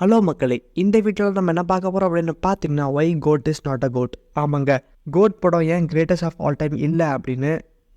Hello மக்களே, இந்த வீடியோவில் நம்ம என்ன பார்க்க போகிறோம் அப்படின்னு பார்த்தீங்கன்னா, why GOAT is not a GOAT. ஆமாங்க, கோட் படம் ஏன் கிரேட்டஸ்ட் ஆஃப் ஆல் டைம் இல்லை அப்படின்னு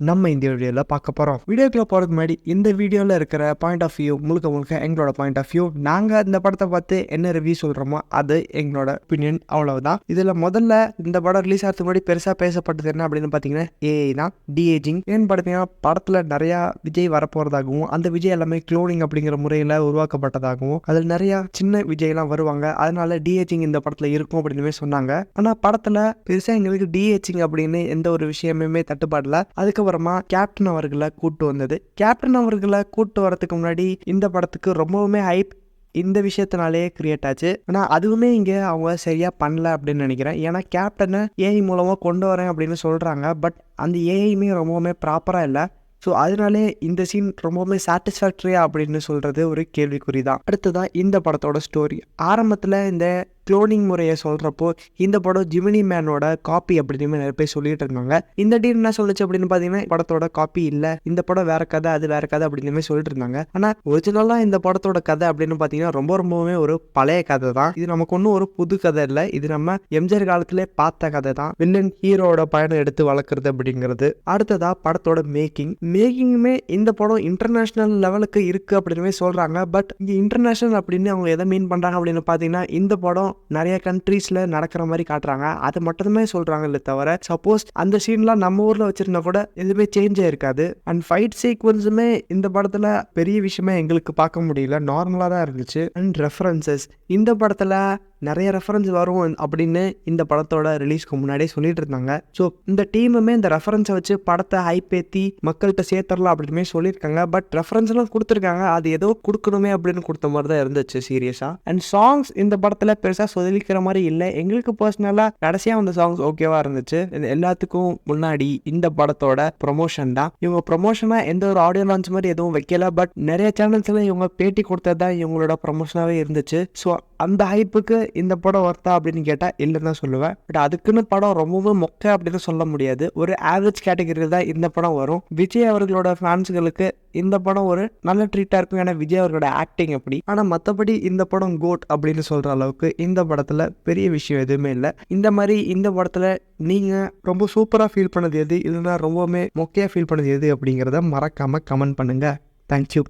நம்ம இந்த வீடியோவில் பார்க்க போகிறோம். வீடியோக்குள்ள போகிறதுக்கு முன்னாடி இந்த வீடியோவில் இருக்கிற பாயிண்ட் ஆஃப் வியூ முழுக்க எங்களோட பாயிண்ட் ஆஃப் வியூ. நாங்கள் இந்த படத்தை பார்த்து என்ன ரிவ்யூ சொல்கிறோமோ அது எங்களோட ஒப்பீனியன், அவ்வளவுதான். இதில் முதல்ல இந்த படம் ரிலீஸ் ஆகிறதுக்கு முன்னாடி பெருசாக பேசப்பட்டது என்ன அப்படின்னு பார்த்தீங்கன்னா, ஏஐ தான், டிஏஜிங். ஏன்னு பார்த்தீங்கன்னா, படத்தில் நிறையா விஜய் வரப்போகிறதாகவும் அந்த விஜய் எல்லாமே க்ளோனிங் அப்படிங்கிற முறையில் உருவாக்கப்பட்டதாகவும் அதில் நிறையா சின்ன விஜய்லாம் வருவாங்க, அதனால டிஏஜிங் இந்த படத்தில் இருக்கும் அப்படின்னு சொன்னாங்க. ஆனால் படத்தில் பெருசாக எங்களுக்கு டிஏஜிங் அப்படின்னு எந்த ஒரு விஷயமுமே தட்டுப்பாடல. அதுக்கப்புறமா கேப்டன் அவர்களை கூட்டு வந்தது. கேப்டன் அவர்களை கூட்டு வரதுக்கு முன்னாடி இந்த படத்துக்கு ரொம்பவுமே ஹைப் இந்த விஷயத்தினாலே கிரியேட் ஆச்சு. ஆனால் அதுவுமே இங்கே அவங்க சரியாக பண்ணல அப்படின்னு நினைக்கிறேன். ஏன்னா கேப்டனை ஏஐ மூலமாக கொண்டு வரேன் அப்படின்னு சொல்கிறாங்க, பட் அந்த ஏஐயுமே ரொம்பவுமே ப்ராப்பராக இல்லை. ஸோ அதனாலே இந்த சீன் ரொம்பவுமே சாட்டிஸ்ஃபேக்டரியா அப்படின்னு சொல்கிறது ஒரு கேள்விக்குறி தான். அடுத்ததான் இந்த படத்தோட ஸ்டோரி. ஆரம்பத்தில் இந்த க்ளோனிங் முறையை சொல்கிறப்போ இந்த படம் ஜிமினி மேனோட காப்பி அப்படின்னு நிறைய பேர் சொல்லிட்டு இருந்தாங்க. இந்த டீம் என்ன சொல்லுச்சு அப்படின்னு பார்த்தீங்கன்னா, படத்தோட காப்பி இல்லை, இந்த படம் வேற கதை, அது வேற கதை அப்படின்னு சொல்லிட்டு இருந்தாங்க. ஆனால் ஒரிஜினலாக இந்த படத்தோட கதை அப்படின்னு பார்த்தீங்கன்னா ரொம்பவுமே ஒரு பழைய கதை தான். இது நமக்கு ஒன்றும் ஒரு புது கதை இல்லை, இது நம்ம எம்ஜிஆர் காலத்திலே பார்த்த கதை தான். வில்லன் ஹீரோட பயணம் எடுத்து வளர்க்குறது அப்படிங்கிறது. அடுத்ததா படத்தோட மேக்கிங்குமே இந்த படம் இன்டர்நேஷனல் லெவலுக்கு இருக்கு அப்படின்னு சொல்றாங்க. பட் இங்க இன்டர்நேஷனல் அப்படின்னு அவங்க எதை மீன் பண்றாங்க அப்படின்னு பார்த்தீங்கன்னா, இந்த படம் நிறைய கண்ட்ரீஸ்ல நடக்கிற மாதிரி காட்டுறாங்க, அது மட்டுமே சொல்றாங்களே தவிர சப்போஸ் அந்த சீன்லாம் நம்ம ஊர்ல வச்சிருந்தா கூட எதுவுமே சேஞ்ச் ஆயிருக்காது. அண்ட் ஃபைட் சீக்வன்ஸுமே இந்த படத்துல பெரிய விஷயமே எங்களுக்கு பார்க்க முடியல, நார்மலா தான் இருந்துச்சு. அண்ட் ரெஃபரன்சஸ் இந்த படத்துல நிறைய ரெஃபரன்ஸ் வரும் அப்படின்னு இந்த படத்தோட ரிலீஸ்க்கு முன்னாடியே சொல்லிட்டு இருந்தாங்க. ஸோ இந்த டீமுமே இந்த ரெஃபரன்ஸை வச்சு படத்தை ஹைப்பேத்தி மக்கள்கிட்ட சேர்த்துடலாம் அப்படின்னு சொல்லியிருக்காங்க. பட் ரெஃபரன்ஸ்லாம் கொடுத்துருக்காங்க, அது ஏதோ கொடுக்கணுமே அப்படின்னு கொடுத்த மாதிரி தான் இருந்துச்சு சீரியஸாக. அண்ட் சாங்ஸ் இந்த படத்தில் பெருசாக சொல்லிக்கிற மாதிரி இல்லை. எங்களுக்கு பர்சனலாக கடைசியாக வந்த சாங்ஸ் ஓகேவா இருந்துச்சு. எல்லாத்துக்கும் முன்னாடி இந்த படத்தோட ப்ரொமோஷன் தான். இவங்க ப்ரொமோஷனாக எந்த ஒரு ஆடியோ லான்ச் மாதிரி எதுவும் வைக்கல, பட் நிறைய சேனல்ஸ்ல இவங்க பேட்டி கொடுத்தது தான் இவங்களோட ப்ரொமோஷனாகவே இருந்துச்சு. ஸோ அந்த ஹைப்புக்கு இந்த படம் ஒர்த்தா அப்படின்னு கேட்டால் இல்லைன்னு தான் சொல்லுவேன். பட் அதுக்குன்னு படம் ரொம்பவும் மொக்க அப்படின்னு சொல்ல முடியாது, ஒரு ஆவரேஜ் கேட்டகரியில் தான் இந்த படம் வரும். விஜய் அவர்களோட ஃபேன்ஸுகளுக்கு இந்த படம் ஒரு நல்ல ட்ரீட்டாக இருக்கும், ஏன்னா விஜய் அவர்களோட ஆக்டிங் அப்படி. ஆனால் மற்றபடி இந்த படம் கோட் அப்படின்னு சொல்கிற அளவுக்கு இந்த படத்தில் பெரிய விஷயம் எதுவுமே இல்லை. இந்த மாதிரி இந்த படத்தில் நீங்கள் ரொம்ப சூப்பராக ஃபீல் பண்ணது எது, இல்லைன்னா ரொம்பவுமே மொக்கையாக ஃபீல் பண்ணது எது அப்படிங்கிறத மறக்காமல் கமெண்ட் பண்ணுங்கள். தேங்க்யூ.